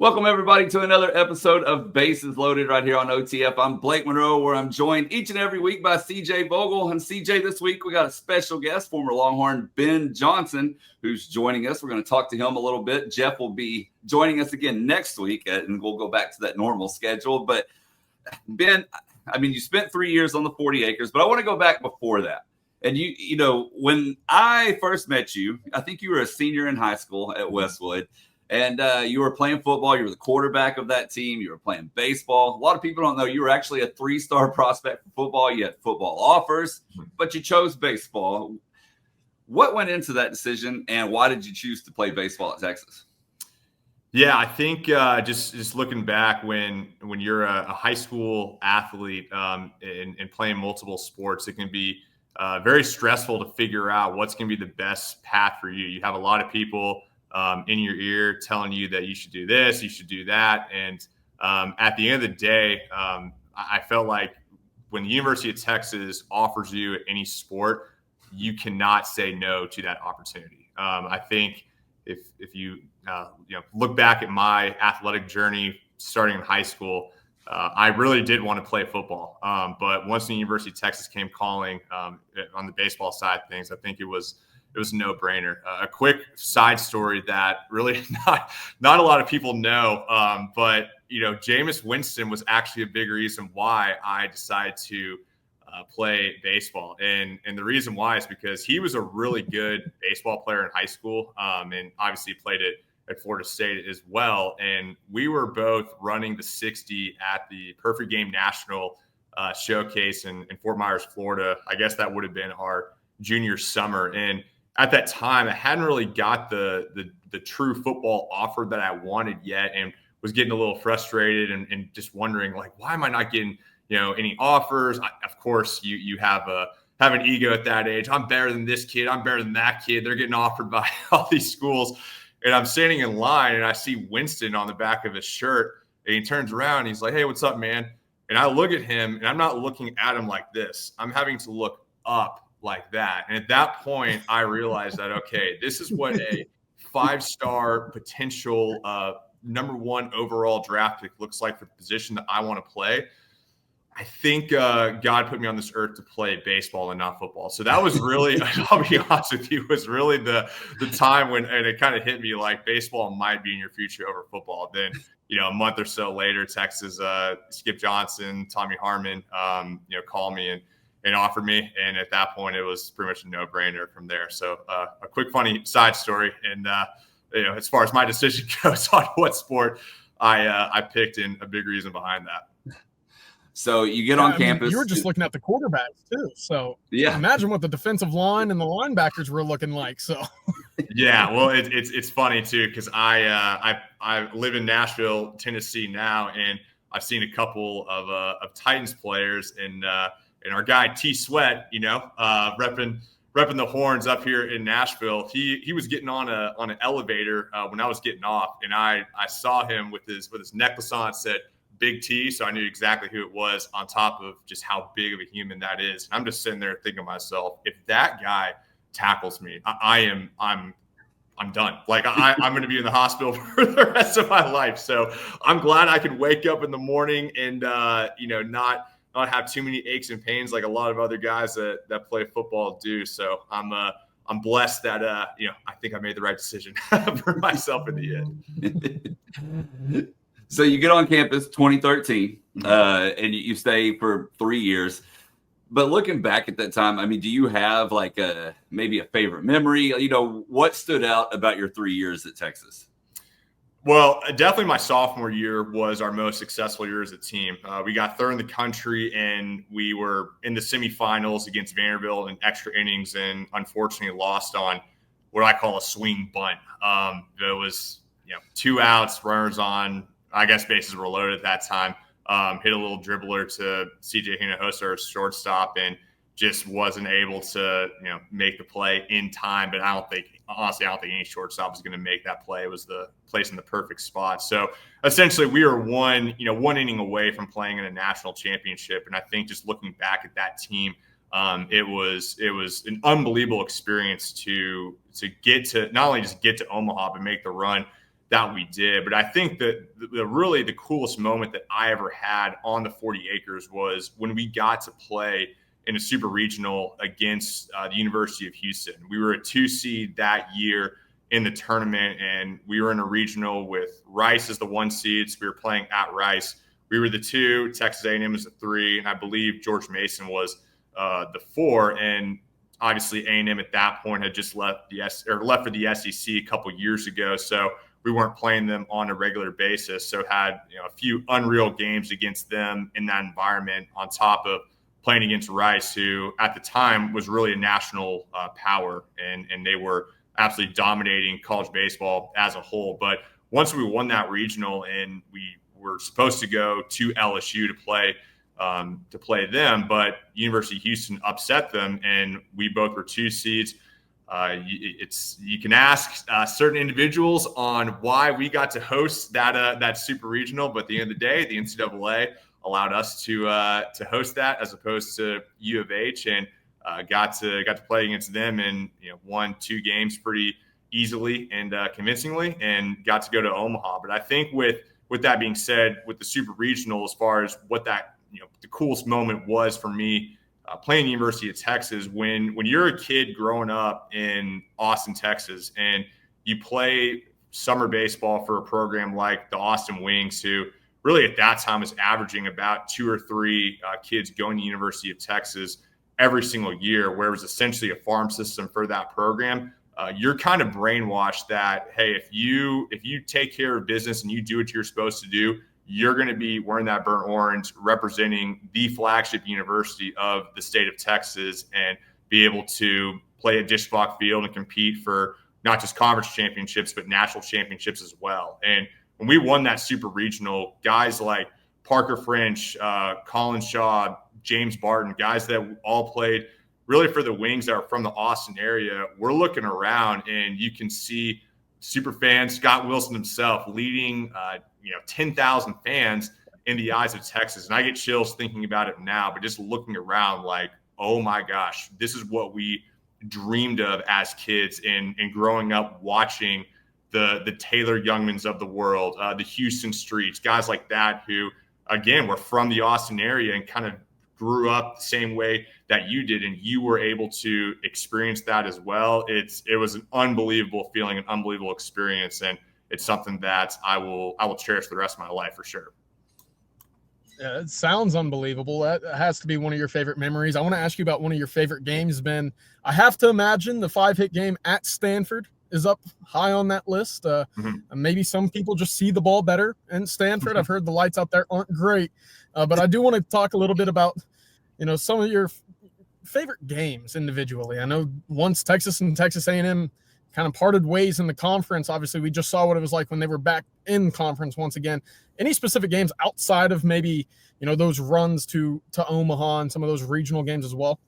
Welcome, everybody, to another episode of Bases Loaded right here on OTF. I'm Blake Munroe, where I'm joined each and every week by CJ Vogel. And CJ, this week we got a special guest, former Longhorn Ben Johnson, who's joining us. We're going to talk to him a little bit. Jeff will be joining us again next week, and we'll go back to that normal schedule. But Ben, I mean, you spent 3 years on the 40 acres, but I want to go back before that. And you know, when I first met you, I think you were a senior in high school at Westwood. And you were playing football. You were the quarterback of that team. You were playing baseball. A lot of people don't know you were actually a 3-star prospect for football. You had football offers, but you chose baseball. What went into that decision, and why did you choose to play baseball at Texas? Yeah, I think just looking back, when you're a high school athlete and playing multiple sports, it can be very stressful to figure out what's going to be the best path for you. You have a lot of people in your ear telling you that you should do this, you should do that. And at the end of the day, I felt like when the University of Texas offers you any sport, you cannot say no to that opportunity. I think if you look back at my athletic journey starting in high school, I really did want to play football. But once the University of Texas came calling on the baseball side of things, I think it was a no-brainer. A quick side story that really not a lot of people know, but Jameus Winston was actually a big reason why I decided to play baseball, and the reason why is because he was a really good baseball player in high school, and obviously played it at Florida State as well. And we were both running the 60 at the Perfect Game National Showcase in Fort Myers, Florida. I guess that would have been our junior summer, and at that time, I hadn't really got the true football offer that I wanted yet, and was getting a little frustrated and just wondering, like, why am I not getting any offers? Of course, you have an ego at that age. I'm better than this kid. I'm better than that kid. They're getting offered by all these schools, and I'm standing in line, and I see Winston on the back of his shirt, and he turns around, and he's like, "Hey, what's up, man?" And I look at him, and I'm not looking at him like this. I'm having to look up like that. And at that point, I realized that, okay, this is what a 5-star potential number 1 overall draft pick looks like for the position that I want to play. I think God put me on this earth to play baseball and not football. So that was really, I'll be honest with you, was really the time when, and it kind of hit me like baseball might be in your future over football. Then, a month or so later, Texas, Skip Johnson, Tommy Harmon, called me and offered me. And at that point, it was pretty much a no-brainer from there. So a quick, funny side story. And, as far as my decision goes on what sport I picked, and a big reason behind that. So you get on campus. You were just looking at the quarterbacks too. So yeah, imagine what the defensive line and the linebackers were looking like. So yeah, well, it's funny too, because I live in Nashville, Tennessee now, and I've seen a couple of Titans players, and our guy T Sweat, repping the horns up here in Nashville. He was getting on an elevator when I was getting off, and I saw him with his necklace on. It said Big T, so I knew exactly who it was, on top of just how big of a human that is. And I'm just sitting there thinking to myself, if that guy tackles me, I'm done. Like I'm going to be in the hospital for the rest of my life. So I'm glad I could wake up in the morning and not have too many aches and pains like a lot of other guys that play football do. So I'm blessed that I think I made the right decision for myself in the end. So you get on campus 2013, and you stay for 3 years. But looking back at that time, I mean, do you have like maybe a favorite memory? What stood out about your 3 years at Texas? Well, definitely my sophomore year was our most successful year as a team. We got third in the country, and we were in the semifinals against Vanderbilt in extra innings, and unfortunately lost on what I call a swing bunt. It was 2 outs, runners on. I guess bases were loaded at that time. Hit a little dribbler to CJ Hinojosa, our shortstop, and just wasn't able to make the play in time. But I don't think any shortstop was going to make that play. It was the place in the perfect spot. So essentially, we were one inning away from playing in a national championship. And I think just looking back at that team, it was an unbelievable experience to get to not only just get to Omaha but make the run that we did. But I think that really the coolest moment that I ever had on the 40 acres was when we got to play in a super regional against the University of Houston. We were a 2 seed that year in the tournament, and we were in a regional with Rice as the 1 seed. So we were playing at Rice. We were the 2, Texas A&M was the 3, and I believe George Mason was the 4. And obviously A&M at that point had just left for the SEC a couple years ago, so we weren't playing them on a regular basis. So had a few unreal games against them in that environment, on top of playing against Rice, who at the time was really a national power, and they were absolutely dominating college baseball as a whole. But once we won that regional and we were supposed to go to LSU to play them, but University of Houston upset them, and we both were 2 seeds. You can ask certain individuals on why we got to host that super regional, but at the end of the day, the NCAA allowed us to host that as opposed to U of H, and got to play against them, and won 2 games pretty easily and convincingly, and got to go to Omaha. But I think with that being said, with the super regional, as far as what that the coolest moment was for me, playing the University of Texas, when you're a kid growing up in Austin, Texas, and you play summer baseball for a program like the Austin Wings, who really at that time was averaging about 2 or 3 kids going to the University of Texas every single year, where it was essentially a farm system for that program. You're kind of brainwashed that, hey, if you take care of business and you do what you're supposed to do, you're going to be wearing that burnt orange, representing the flagship university of the state of Texas, and be able to play at Disch-Falk Field and compete for not just conference championships, but national championships as well. And when we won that super regional, guys like Parker French, Colin Shaw, James Barton, guys that all played really for the Wings that are from the Austin area, we're looking around and you can see super fans, Scott Wilson himself, leading 10,000 fans in the eyes of Texas. And I get chills thinking about it now, but just looking around like, oh my gosh, this is what we dreamed of as kids, and growing up watching the Taylor Youngmans of the world, the Houston Streets, guys like that who, again, were from the Austin area and kind of grew up the same way that you did, and you were able to experience that as well. It was an unbelievable feeling, an unbelievable experience, and it's something that I will cherish the rest of my life for sure. Yeah, it sounds unbelievable. That has to be one of your favorite memories. I want to ask you about one of your favorite games, Ben. I have to imagine the 5-hit game at Stanford is up high on that list. Maybe some people just see the ball better in Stanford. I've heard the lights out there aren't great, but I do want to talk a little bit about, some of your favorite games individually. I know once Texas and Texas A&M kind of parted ways in the conference. Obviously, we just saw what it was like when they were back in conference once again. Any specific games outside of maybe, those runs to Omaha and some of those regional games as well?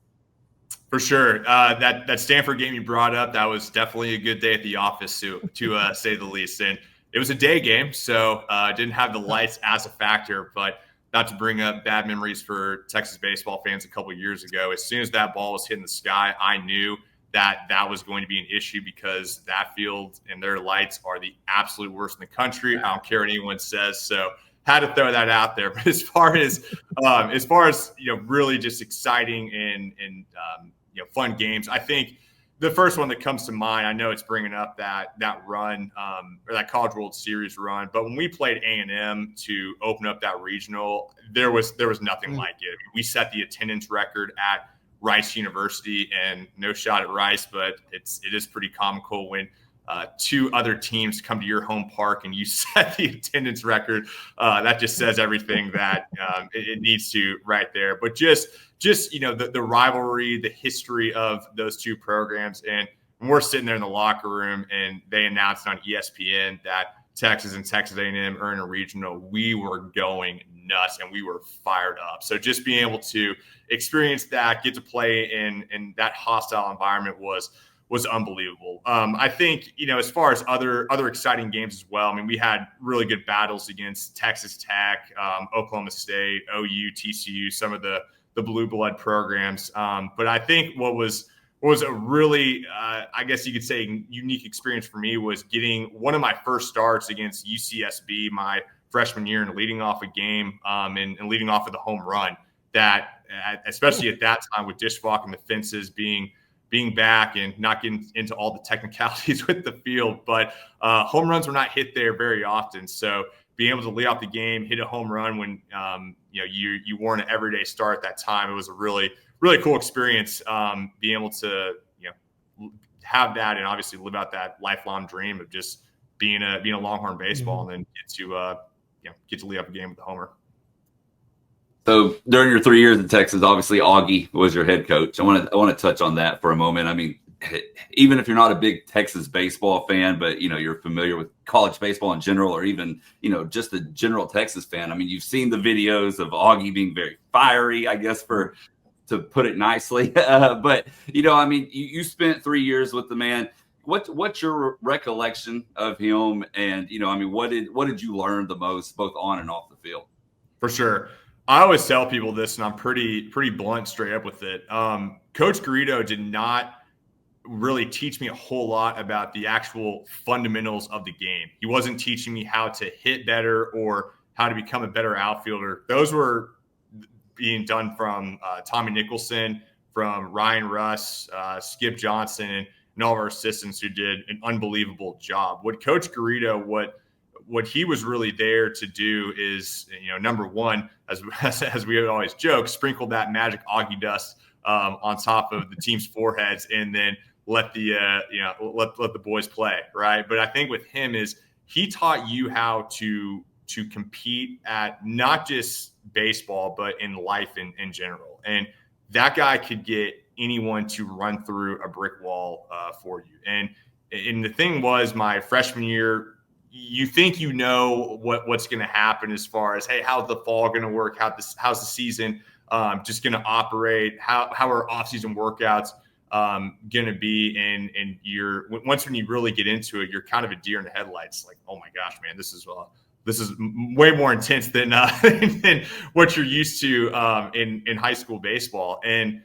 For sure. That Stanford game you brought up, that was definitely a good day at the office, to say the least. And it was a day game, so didn't have the lights as a factor, but not to bring up bad memories for Texas baseball fans a couple of years ago. As soon as that ball was hitting the sky, I knew that was going to be an issue, because that field and their lights are the absolute worst in the country. I don't care what anyone says. So had to throw that out there. But as far as really just exciting and fun games, I think the first one that comes to mind, I know it's bringing up that run or that College World Series run, but when we played A&M to open up that regional, there was nothing like it. We set the attendance record at Rice University, and no shot at Rice, but it is pretty comical when 2 other teams come to your home park and you set the attendance record. That just says everything that it needs to right there. But just the rivalry, the history of those 2 programs, and when we're sitting there in the locker room and they announced on ESPN that Texas and Texas A&M are in a regional, we were going nuts and we were fired up. So just being able to experience that, get to play in that hostile environment was unbelievable. I think, as far as other exciting games as well, I mean, we had really good battles against Texas Tech, Oklahoma State, OU, TCU, some of the blue blood programs. But I think what was a really, I guess you could say, unique experience for me was getting one of my first starts against UCSB my freshman year and leading off a game and leading off with a home run that, especially at that time with Dishwalk and the fences being back and not getting into all the technicalities with the field, but home runs were not hit there very often. So being able to lead off the game, hit a home run when you weren't an everyday star at that time, it was a really, really cool experience. Being able to have that and obviously live out that lifelong dream of just being a Longhorn baseball, and then get to lead up a game with the homer. So during your 3 years in Texas, obviously Augie was your head coach. I want to touch on that for a moment. I mean, even if you're not a big Texas baseball fan, but you're familiar with college baseball in general, or even just a general Texas fan. I mean, you've seen the videos of Augie being very fiery, I guess, to put it nicely. But I mean, you spent 3 years with the man. What's your recollection of him? And I mean, what did you learn the most, both on and off the field? For sure. I always tell people this, and I'm pretty blunt, straight up with it. Coach Gerrio did not really teach me a whole lot about the actual fundamentals of the game. He wasn't teaching me how to hit better or how to become a better outfielder. Those were being done from Tommy Nicholson, from Ryan Russ, Skip Johnson, and all of our assistants who did an unbelievable job. What Coach Gerrio, what he was really there to do is, number one, as we would always joke, sprinkle that magic Augie dust on top of the team's foreheads, and then let the boys play, right? But I think with him is he taught you how to compete at not just baseball, but in life in general. And that guy could get anyone to run through a brick wall for you. And the thing was, my freshman year, you think what's going to happen as far as, hey, how's the fall going to work? How's the season just going to operate? How are off-season workouts going to be? And once when you really get into it, you're kind of a deer in the headlights. Like, oh my gosh, man, this is way more intense than than what you're used to in high school baseball. And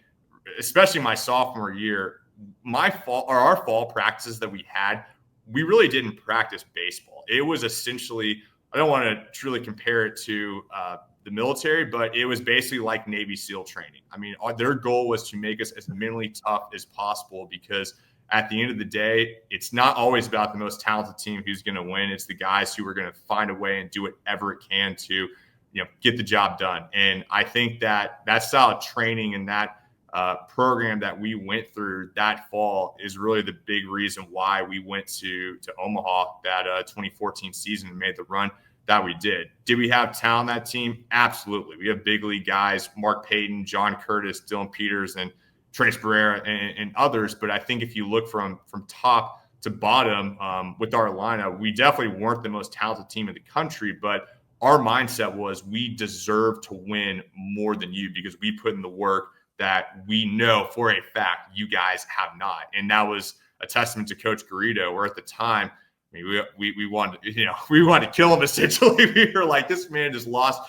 especially my sophomore year, our fall practices that we had, we really didn't practice baseball. It was essentially, I don't want to truly compare it to the military, but it was basically like Navy SEAL training. I mean, their goal was to make us as mentally tough as possible, because at the end of the day, it's not always about the most talented team who's going to win. It's the guys who are going to find a way and do whatever it can to, get the job done. And I think that style of training and that program that we went through that fall is really the big reason why we went to Omaha that 2014 season and made the run that we did. Did we have talent on that team? Absolutely. We have big league guys, Mark Payton, John Curtis, Dylan Peters, and Trace Barrera and others. But I think if you look from top to bottom with our lineup, we definitely weren't the most talented team in the country, but our mindset was we deserve to win more than you because we put in the work that we know for a fact you guys have not. And that was a testament to Coach Gerrio, where at the time, I mean, we wanted, we wanted to kill him essentially. We were like, this man just lost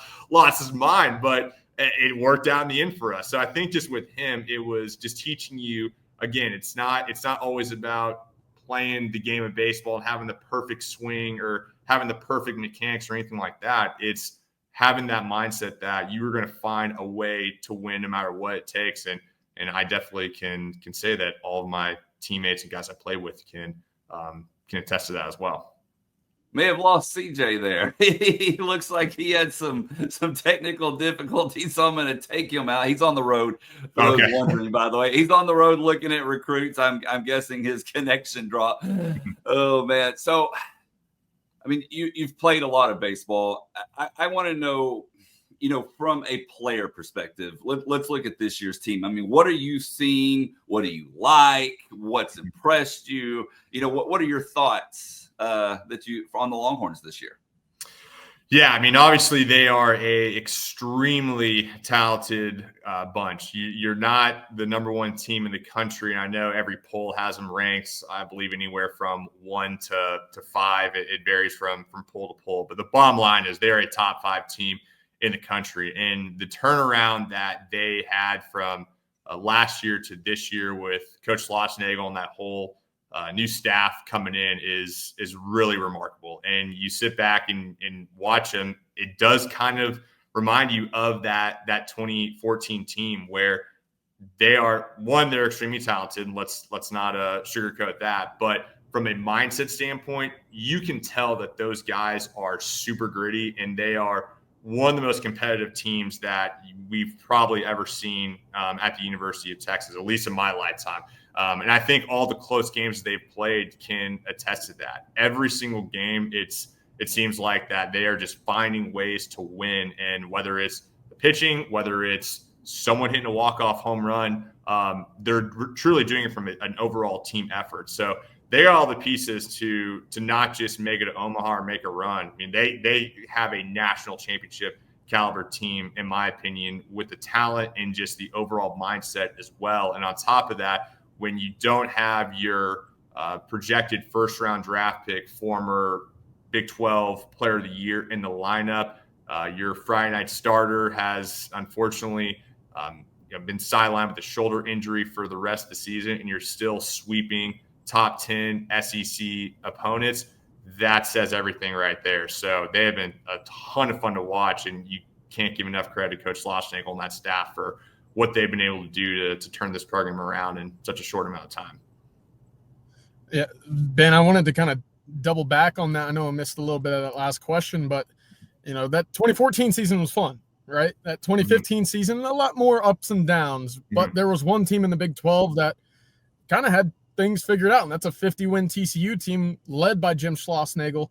his mind, but it worked out in the end for us. So I think just with him, it was just teaching you, again, it's not always about playing the game of baseball and having the perfect swing or having the perfect mechanics or anything like that. It's having that mindset that you were going to find a way to win no matter what it takes. And I definitely can say that all of my teammates and guys I play with can attest to that as well. May have lost CJ there. He looks like he had some technical difficulties, so I'm going to take him out. He's on the road. For those wondering, by the way, he's on the road looking at recruits. I'm guessing his connection dropped. Oh man. So, I mean, you've played a lot of baseball. I want to know, from a player perspective, let's look at this year's team. I mean, what are you seeing? What do you like? What's impressed you? What are your thoughts on the Longhorns this year? Yeah, I mean, obviously they are a extremely talented bunch. You're not the number one team in the country, and I know every poll has them ranked, I believe, anywhere from 1 to 5. It varies from poll to poll, but the bottom line is they're a top 5 team in the country. And the turnaround that they had from last year to this year with Coach Nagel and that whole new staff coming in is really remarkable. And you sit back and watch them, it does kind of remind you of that 2014 team where they're extremely talented. And let's not sugarcoat that. But from a mindset standpoint, you can tell that those guys are super gritty, and they are one of the most competitive teams that we've probably ever seen at the University of Texas, at least in my lifetime. And I think all the close games they've played can attest to that. Every single game, it seems like that they are just finding ways to win. And whether it's the pitching, whether it's someone hitting a walk-off home run, they're truly doing it from an overall team effort. So they got all the pieces to not just make it to Omaha or make a run. I mean, they have a national championship caliber team, in my opinion, with the talent and just the overall mindset as well. And on top of that, when you don't have your projected first-round draft pick, former Big 12 Player of the Year in the lineup, your Friday night starter has unfortunately been sidelined with a shoulder injury for the rest of the season, and you're still sweeping top 10 SEC opponents, that says everything right there. So they have been a ton of fun to watch, and you can't give enough credit to Coach Schlossnagle and that staff for what they've been able to do to turn this program around in such a short amount of time. Yeah, Ben, I wanted to kind of double back on that. I know I missed a little bit of that last question, but that 2014 season was fun, right? That 2015 season, a lot more ups and downs, but there was one team in the Big 12 that kind of had things figured out, and that's a 50-win TCU team led by Jim Schlossnagle.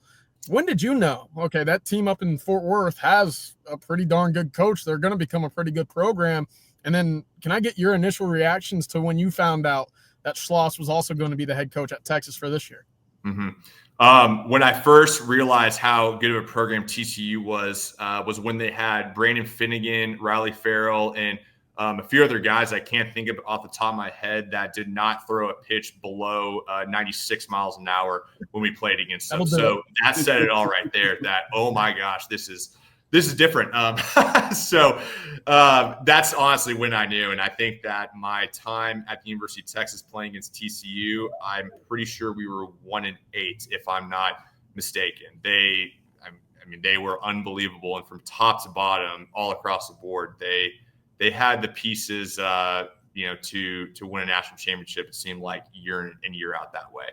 When did you know, okay, that team up in Fort Worth has a pretty darn good coach? They're going to become a pretty good program. And then can I get your initial reactions to when you found out that Schloss was also going to be the head coach at Texas for this year? When I first realized how good of a program TCU was when they had Brandon Finnegan, Riley Farrell, and a few other guys I can't think of off the top of my head that did not throw a pitch below 96 miles an hour when we played against them. So that said it all right there, that, oh my gosh, this is different. So that's honestly when I knew. And I think that my time at the University of Texas playing against TCU, I'm pretty sure we were 1-8, if I'm not mistaken. They were unbelievable. And from top to bottom, all across the board, they had the pieces, to win a national championship. It seemed like year in and year out that way.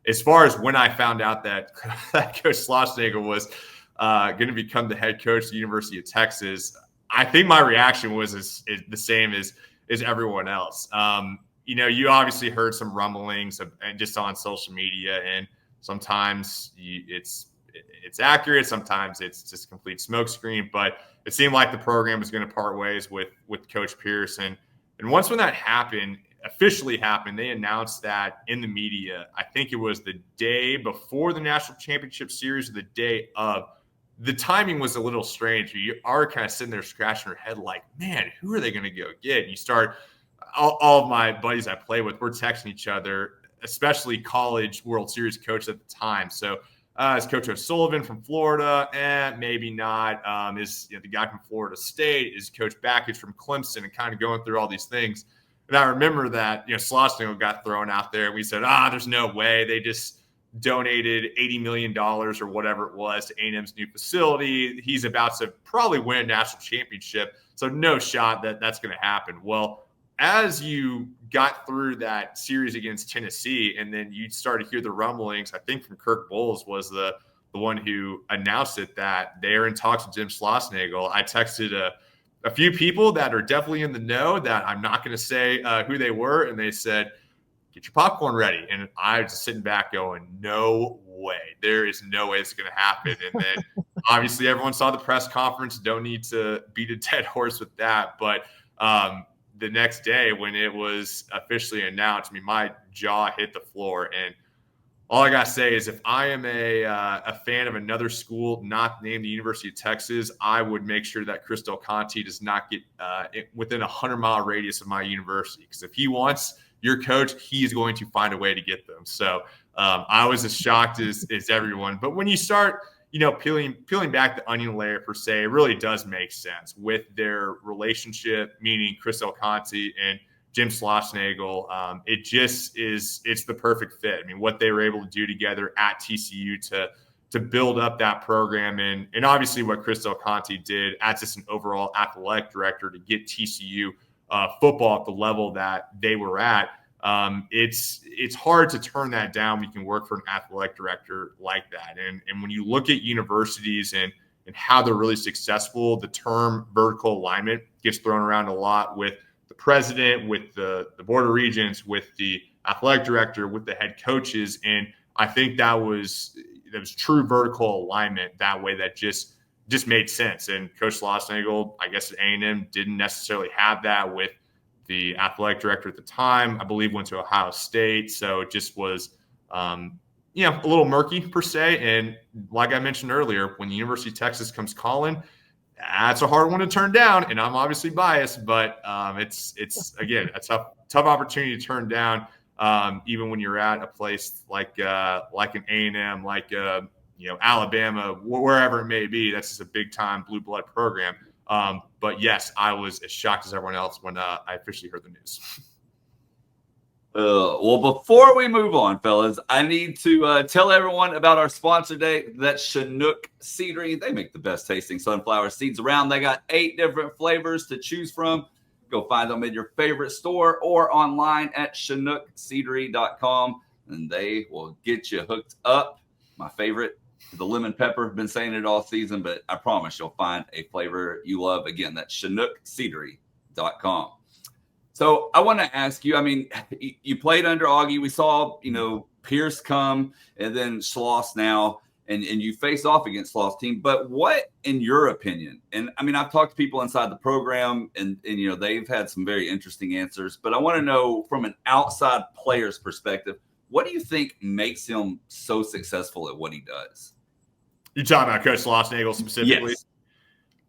As far as when I found out that Coach Schlossnagle was going to become the head coach of the University of Texas, I think my reaction was is the same as everyone else. You obviously heard some rumblings and just on social media, and sometimes it's accurate, sometimes it's just complete smokescreen. But it seemed like the program was going to part ways with Coach Pierce, and once when that officially happened, they announced that in the media. I think it was the day before the national championship series, or the day of. The timing was a little strange. You are kind of sitting there scratching your head like, man, who are they going to go get? And you start, all of my buddies I play with, we're texting each other, especially college World Series coach at the time. So is Coach O'Sullivan from Florida? Maybe not. Is the guy from Florida State? Is Coach Backage from Clemson? And kind of going through all these things. And I remember that, Schlossnagle got thrown out there. And we said, there's no way. They just donated $80 million or whatever it was to A&M's new facility. He's about to probably win a national championship. So no shot that that's going to happen. Well, as you got through that series against Tennessee, and then you started to hear the rumblings, I think from Kirk Bowles was the one who announced it, that they're in talks with Jim Schlossnagle. I texted a few people that are definitely in the know that I'm not going to say who they were, and they said, get your popcorn ready. And I was just sitting back going, no way. There is no way it's going to happen. And then obviously everyone saw the press conference. Don't need to beat a dead horse with that. But the next day when it was officially announced, my jaw hit the floor. And all I got to say is if I am a fan of another school not named the University of Texas, I would make sure that Chris Del Conte does not get within a 100-mile radius of my university. Because if he wants your coach, he's going to find a way to get them. So I was as shocked as everyone. But when you start, peeling back the onion layer per se, it really does make sense with their relationship, meaning Chris Del Conte and Jim Schlossnagle. It's the perfect fit. I mean, what they were able to do together at TCU to build up that program, and obviously what Chris Del Conte did as just an overall athletic director to get TCU football at the level that they were at. It's hard to turn that down when you can work for an athletic director like that. And when you look at universities and how they're really successful, the term vertical alignment gets thrown around a lot with the president, with the board of regents, with the athletic director, with the head coaches. And I think that was true vertical alignment that way that just made sense. And Coach Schlossnagle, I guess at A&M, didn't necessarily have that with the athletic director at the time. I believe went to Ohio State. So it just was, a little murky per se. And like I mentioned earlier, when the University of Texas comes calling, that's a hard one to turn down. And I'm obviously biased, but it's again, a tough opportunity to turn down. Even when you're at a place like an A&M, like Alabama, wherever it may be, that's just a big time blue blood program. But yes, I was as shocked as everyone else when I officially heard the news. Well, before we move on, fellas, I need to tell everyone about our sponsor day. That's Chinook Seedery. They make the best tasting sunflower seeds around. They got 8 different flavors to choose from. Go find them in your favorite store or online at chinookseedery.com, and they will get you hooked up. My favorite, the lemon pepper. I've been saying it all season, but I promise you'll find a flavor you love. Again, that's chinookseedery.com. So I want to ask you, I mean, you played under Augie. We saw, Pierce come and then Schloss now, and you face off against Schloss team. But what, in your opinion, and I mean, I've talked to people inside the program and they've had some very interesting answers, but I want to know from an outside player's perspective, what do you think makes him so successful at what he does? You're talking about Coach Schlossnagle specifically? Yes.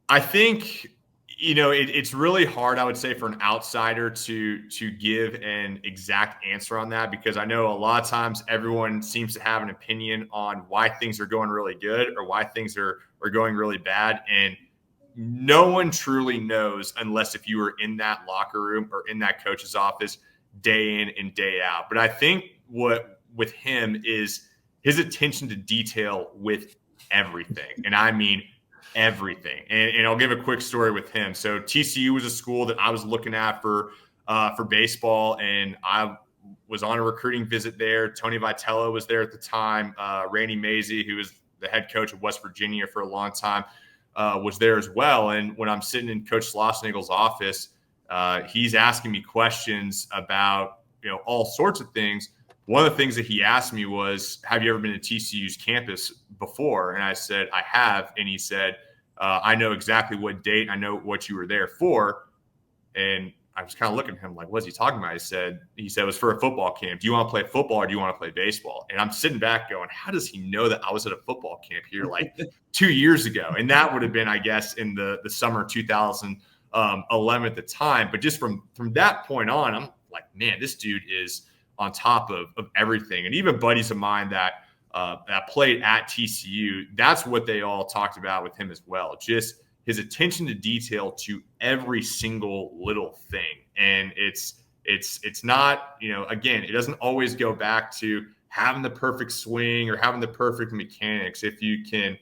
I think – it's really hard, I would say, for an outsider to give an exact answer on that, because I know a lot of times everyone seems to have an opinion on why things are going really good or why things are going really bad. And no one truly knows unless if you were in that locker room or in that coach's office day in and day out. But I think what with him is his attention to detail with everything. And I mean everything. And I'll give a quick story with him. So TCU was a school that I was looking at for baseball, and I was on a recruiting visit there. Tony Vitello was there at the time. Randy Mazey, who was the head coach of West Virginia for a long time, was there as well. And when I'm sitting in Coach Schlossnagle's office, he's asking me questions about all sorts of things. One of the things that he asked me was, have you ever been to TCU's campus before? And I said, I have. And he said, I know exactly what date. I know what you were there for. And I was kind of looking at him like, what's he talking about? He said it was for a football camp. Do you want to play football or do you want to play baseball? And I'm sitting back going, how does he know that I was at a football camp here like 2 years ago? And that would have been, I guess, in the summer 2011 at the time. But just from that point on, I'm like, man, this dude is on top of everything. And even buddies of mine that played at TCU, that's what they all talked about with him as well. Just his attention to detail to every single little thing. And it's not, again, it doesn't always go back to having the perfect swing or having the perfect mechanics. If you can,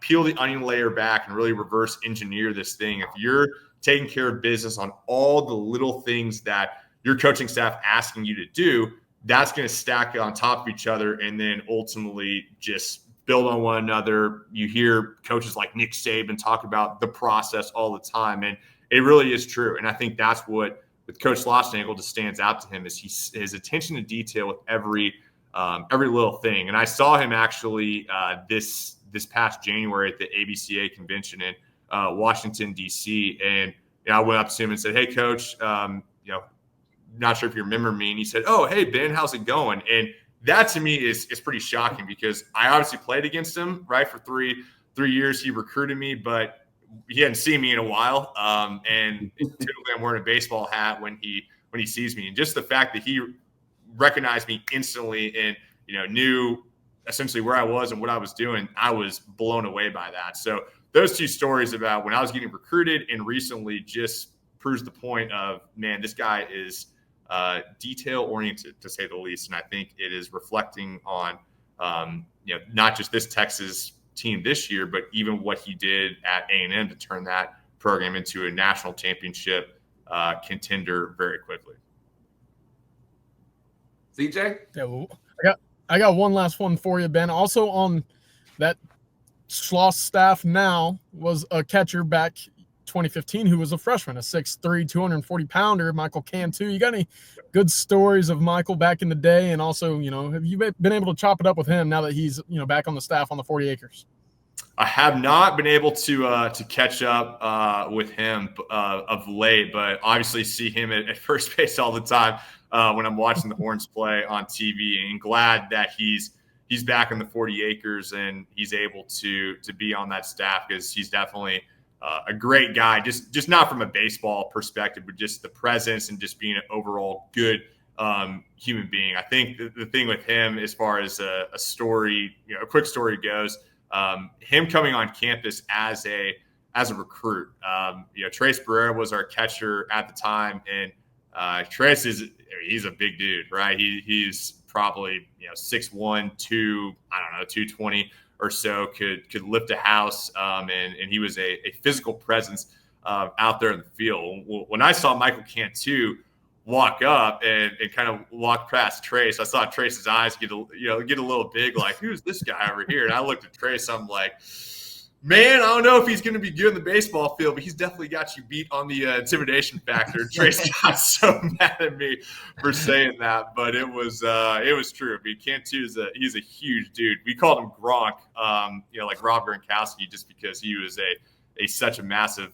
peel the onion layer back and really reverse engineer this thing, if you're taking care of business on all the little things that your coaching staff asking you to do, that's going to stack on top of each other and then ultimately just build on one another. You hear coaches like Nick Saban talk about the process all the time, and it really is true. And I think that's what with Coach Schlossnagle just stands out to him is his attention to detail with every little thing. And I saw him actually this past January at the ABCA convention in Washington, D.C. And I went up to him and said, "Hey, Coach, not sure if you remember me." And he said, "Oh, hey, Ben, how's it going?" And that to me is pretty shocking because I obviously played against him, right, for three years. He recruited me, but he hadn't seen me in a while. And typically I'm wearing a baseball hat when he sees me. And just the fact that he recognized me instantly and, knew essentially where I was and what I was doing, I was blown away by that. So those two stories about when I was getting recruited and recently just proves the point of, man, this guy is detail oriented, to say the least. And I think it is reflecting on, not just this Texas team this year, but even what he did at A&M to turn that program into a national championship contender very quickly. CJ? Yeah, well, I got one last one for you, Ben. Also on that Schloss staff now was a catcher back 2015 who was a freshman, a 6'3", 240-pounder, Michael Cantou. You got any good stories of Michael back in the day? And also, have you been able to chop it up with him now that he's, back on the staff on the 40 acres? I have not been able to catch up with him of late, but obviously see him at first base all the time when I'm watching the Horns play on TV, and glad that he's back in the 40 acres and he's able to be on that staff, because he's definitely a great guy, just not from a baseball perspective, but just the presence and just being an overall good human being. I think the thing with him, as far as a story, a quick story goes, him coming on campus as a recruit. Trace Barrera was our catcher at the time, and Trace he's a big dude, right? He's probably 6'1", 220 or so, could lift a house, and he was a physical presence out there in the field. When I saw Michael Cantou walk up and kind of walk past Trace, I saw Trace's eyes get a little big, like, who's this guy over here? And I looked at Trace, I'm like, man, I don't know if he's going to be good in the baseball field, but he's definitely got you beat on the intimidation factor. Trace got so mad at me for saying that, but it was true. I mean, Cantu he's a huge dude. We called him Gronk, like Rob Gronkowski, just because he was such a massive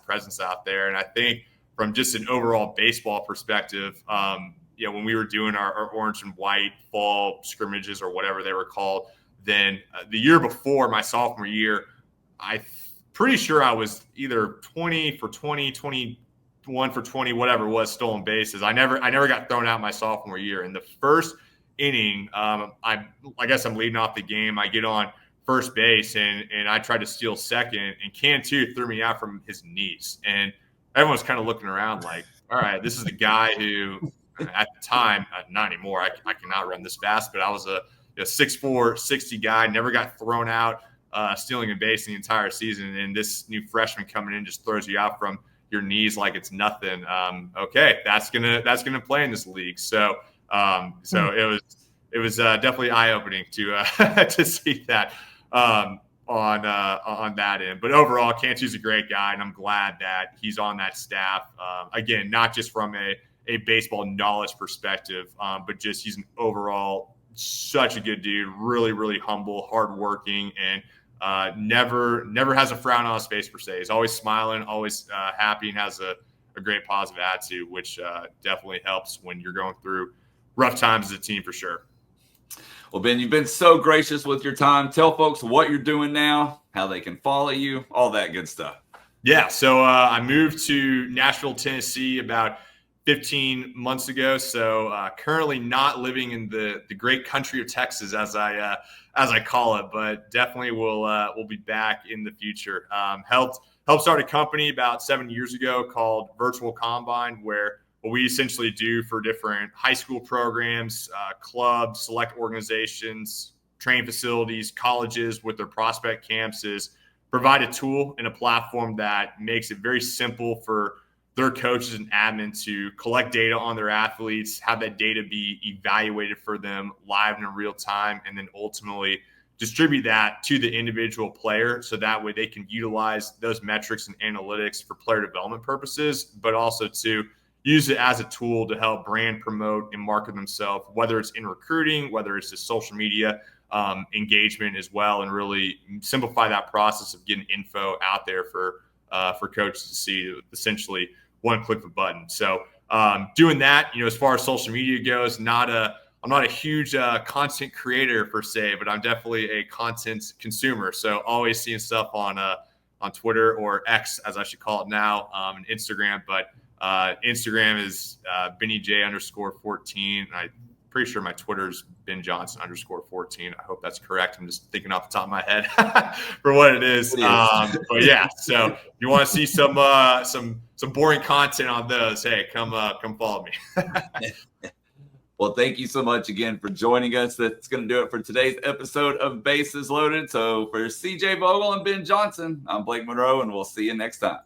presence out there. And I think from just an overall baseball perspective, when we were doing our orange and white fall scrimmages or whatever they were called, then the year before my sophomore year, I'm pretty sure I was either 20 for 20, 21 for 20, whatever it was, stolen bases. I never got thrown out my sophomore year. In the first inning, I guess I'm leading off the game. I get on first base and I tried to steal second, and Cantu threw me out from his knees. And everyone's kind of looking around like, all right, this is the guy who at the time, not anymore, I cannot run this fast, but I was a 6'4", 60 guy, never got thrown out stealing a base in the entire season. And this new freshman coming in just throws you out from your knees like it's nothing. Okay, that's gonna play in this league. So it was definitely eye-opening to see that on that end. But overall, Cantu's a great guy, and I'm glad that he's on that staff. Again, not just from a baseball knowledge perspective, but just he's an overall such a good dude, really, really humble, hardworking, and never has a frown on his face per se. He's always smiling, always happy, and has a great positive attitude, which definitely helps when you're going through rough times as a team for sure. Well, Ben, you've been so gracious with your time. Tell folks what you're doing now, how they can follow you, all that good stuff. Yeah, so I moved to Nashville, Tennessee about 15 months ago. So currently not living in the great country of Texas, as I call it, but definitely we'll be back in the future. Helped start a company about 7 years ago called Virtual Combine, where what we essentially do for different high school programs, clubs, select organizations, training facilities, colleges with their prospect camps is provide a tool and a platform that makes it very simple for their coaches and admin to collect data on their athletes, have that data be evaluated for them live and in real time, and then ultimately distribute that to the individual player so that way they can utilize those metrics and analytics for player development purposes, but also to use it as a tool to help brand promote and market themselves, whether it's in recruiting, whether it's just social media engagement as well, and really simplify that process of getting info out there for coaches to see, essentially one click of a button. So doing that, as far as social media goes, I'm not a huge content creator per se, but I'm definitely a content consumer. So always seeing stuff on Twitter, or X as I should call it now, and Instagram. But Instagram is BennyJ_14. I'm pretty sure my Twitter's BenJohnson_14. I hope that's correct. I'm just thinking off the top of my head for what it is. But yeah, so if you want to see some some boring content on those, hey, come follow me. Well, thank you so much again for joining us. That's going to do it for today's episode of Bases Loaded. So for CJ Vogel and Ben Johnson, I'm Blake Munroe, and we'll see you next time.